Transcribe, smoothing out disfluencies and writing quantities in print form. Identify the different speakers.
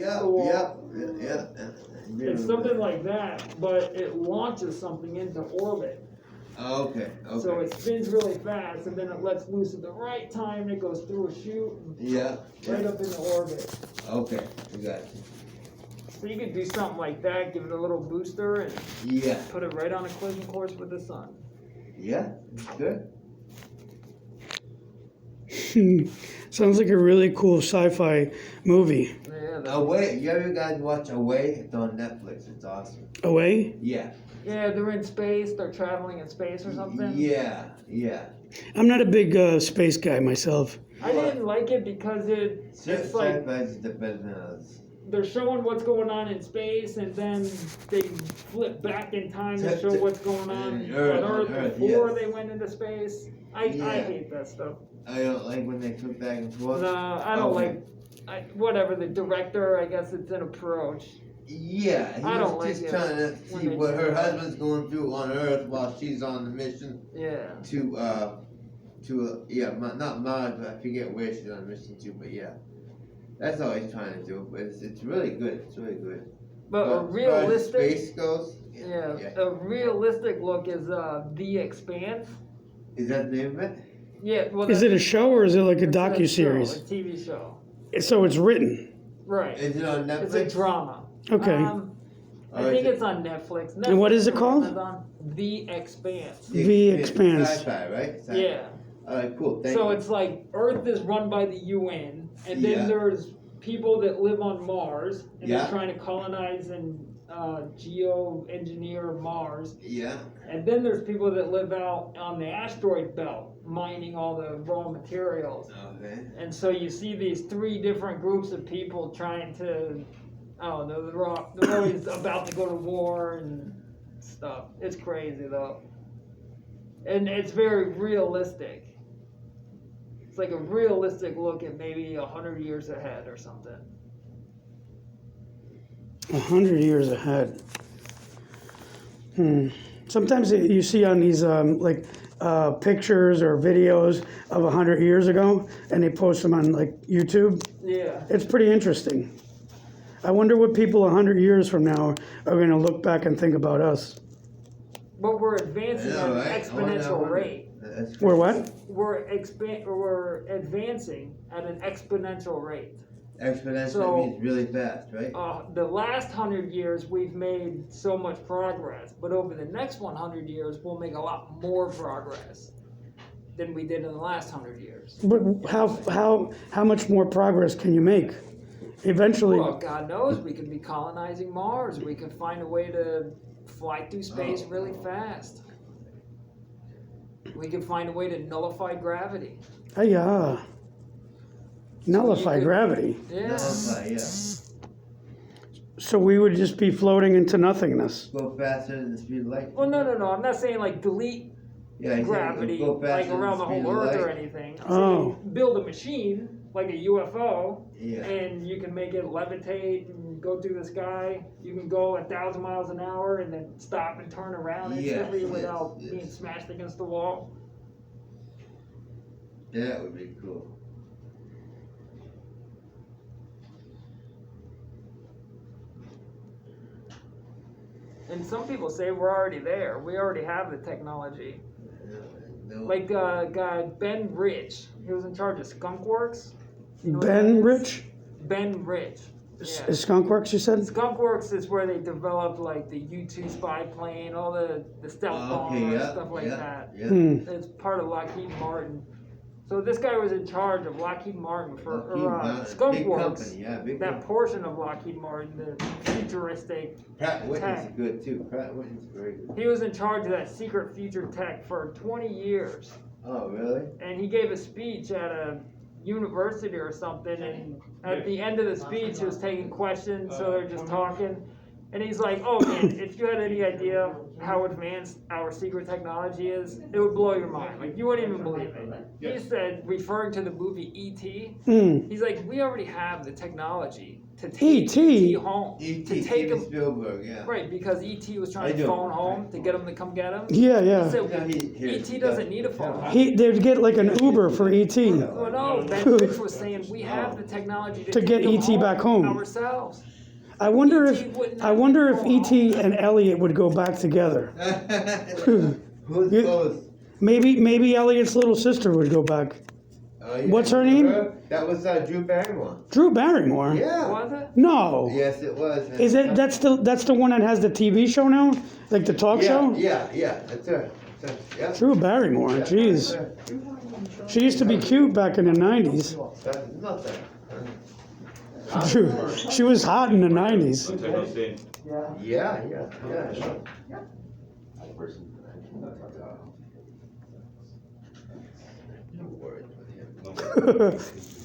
Speaker 1: Yeah,
Speaker 2: Or
Speaker 1: yeah.
Speaker 2: it's something like that, but it launches something into orbit.
Speaker 1: Okay.
Speaker 2: So it spins really fast, and then it lets loose at the right time. And it goes through a chute, and right up into orbit.
Speaker 1: Okay, we got you.
Speaker 2: So you could do something like that, give it a little booster, and put it right on a collision course with the sun.
Speaker 1: Yeah, good.
Speaker 3: Sounds like a really cool sci-fi movie.
Speaker 2: Yeah.
Speaker 1: Away, you ever guys watch Away? It's on Netflix. It's awesome.
Speaker 3: Away?
Speaker 1: Yeah.
Speaker 2: Yeah, they're in space. They're traveling in space or something.
Speaker 1: Yeah.
Speaker 3: I'm not a big space guy myself.
Speaker 2: I didn't like it because it's like they're showing what's going on in space, and then they flip back in time to show what's going on on Earth before they went into space. I hate that stuff.
Speaker 1: I don't like when they flip back and forth.
Speaker 2: No, I don't like. Whatever the director, I guess it's an approach.
Speaker 1: Yeah,
Speaker 2: I don't like
Speaker 1: just
Speaker 2: it
Speaker 1: trying to see what her husband's going through on Earth while she's on the mission.
Speaker 2: Yeah.
Speaker 1: Not Mars, but I forget where she's on a mission to. But yeah, that's all he's trying to do. But it's really good. It's really good.
Speaker 2: But a realistic
Speaker 1: space goes.
Speaker 2: A realistic look is The Expanse.
Speaker 1: Is that the name of it?
Speaker 2: Yeah. Well,
Speaker 3: is it a show or is it like a
Speaker 2: it's
Speaker 3: docuseries?
Speaker 2: A TV show.
Speaker 3: So it's written.
Speaker 2: Right.
Speaker 1: Is it on Netflix?
Speaker 2: It's a drama.
Speaker 3: Okay.
Speaker 2: I think it's on Netflix.
Speaker 3: And what is it called?
Speaker 2: The Expanse.
Speaker 3: The Expanse.
Speaker 1: Sci-fi, right? Sci-fi.
Speaker 2: Yeah.
Speaker 1: All right, cool. Thank you.
Speaker 2: It's like Earth is run by the UN, and then there's people that live on Mars, and they're trying to colonize and geo-engineer Mars.
Speaker 1: Yeah.
Speaker 2: And then there's people that live out on the asteroid belt, mining all the raw materials.
Speaker 1: Okay.
Speaker 2: And so you see these three different groups of people trying to, I don't know, they're always about to go to war and stuff. It's crazy though. And it's very realistic. It's like a realistic look at maybe 100 years ahead or something.
Speaker 3: 100 years ahead. Sometimes you see on these pictures or videos of 100 years ago, and they post them on like YouTube.
Speaker 2: Yeah.
Speaker 3: It's pretty interesting. I wonder what people 100 years from now are going to look back and think about us.
Speaker 2: But we're advancing at an exponential rate.
Speaker 3: We're what?
Speaker 2: We're advancing at an exponential rate.
Speaker 1: Exponential means really fast, right?
Speaker 2: The last 100 years, we've made so much progress, but over the next 100 years, we'll make a lot more progress than we did in the last 100 years.
Speaker 3: But how much more progress can you make? Eventually.
Speaker 2: Well, God knows, we could be colonizing Mars. We could find a way to fly through space really fast. We could find a way to nullify gravity.
Speaker 3: Yeah. Nullify gravity.
Speaker 2: Yeah.
Speaker 1: Nullify, yeah.
Speaker 3: So we would just be floating into nothingness.
Speaker 1: Go faster than the speed of light.
Speaker 2: Well, no. I'm not saying like delete gravity like around the whole Earth or anything. I'm saying build a machine like a UFO, and you can make it levitate and go through the sky. You can go 1,000 miles an hour and then stop and turn around instantly without being smashed against the wall.
Speaker 1: That would be cool.
Speaker 2: And some people say we're already there. We already have the technology. Like guy Ben Rich, he was in charge of Skunk Works. You know
Speaker 3: Ben Rich?
Speaker 2: Ben Rich.
Speaker 3: Yeah. Skunk Works, you said?
Speaker 2: Skunk Works is where they developed like the U-2 spy plane, all the stealth bombers, stuff like that.
Speaker 1: Yeah.
Speaker 2: It's part of Lockheed Martin. So this guy was in charge of Lockheed Martin for Skunk Works. That portion of Lockheed Martin, the futuristic
Speaker 1: Pratt Whitney's
Speaker 2: tech.
Speaker 1: good too. Pratt Whitney's very good.
Speaker 2: He was in charge of that secret future tech for 20 years.
Speaker 1: Oh, really?
Speaker 2: And he gave a speech at a university or something, and at the end of the speech he was taking questions, so they're just talking, and he's like, oh man, if you had any idea how advanced our secret technology is, it would blow your mind, like you wouldn't even believe it. He said, referring to the movie E.T., he's like, we already have the technology to take E.T. home.
Speaker 1: E.T.
Speaker 2: To take him,
Speaker 1: Spielberg, yeah.
Speaker 2: right, because E.T. was trying to phone home to get him to come get him.
Speaker 3: Yeah.
Speaker 2: He said, E.T. doesn't need a phone home.
Speaker 3: They'd get like an Uber for E.T.
Speaker 2: Well, no, Ben Rich was saying we have the technology to
Speaker 3: get
Speaker 2: take him
Speaker 3: E.T. back home
Speaker 2: ourselves.
Speaker 3: I wonder
Speaker 2: E.T.
Speaker 3: if E.T. and Elliot would go back together.
Speaker 1: Who's close?
Speaker 3: Maybe Elliot's little sister would go back.
Speaker 1: Yeah.
Speaker 3: What's her name?
Speaker 1: That was Drew Barrymore.
Speaker 3: Drew Barrymore?
Speaker 1: Yeah.
Speaker 2: Was it?
Speaker 3: No.
Speaker 1: Yes, it was.
Speaker 3: Is it? That's the one that has the TV show now, like the talk show.
Speaker 1: Yeah. That's her. Yeah.
Speaker 3: Drew Barrymore. Jeez. She used to be cute back in the '90s.
Speaker 1: That's nothing.
Speaker 3: Drew, she was hot in the '90s.
Speaker 1: Yeah. No words with him.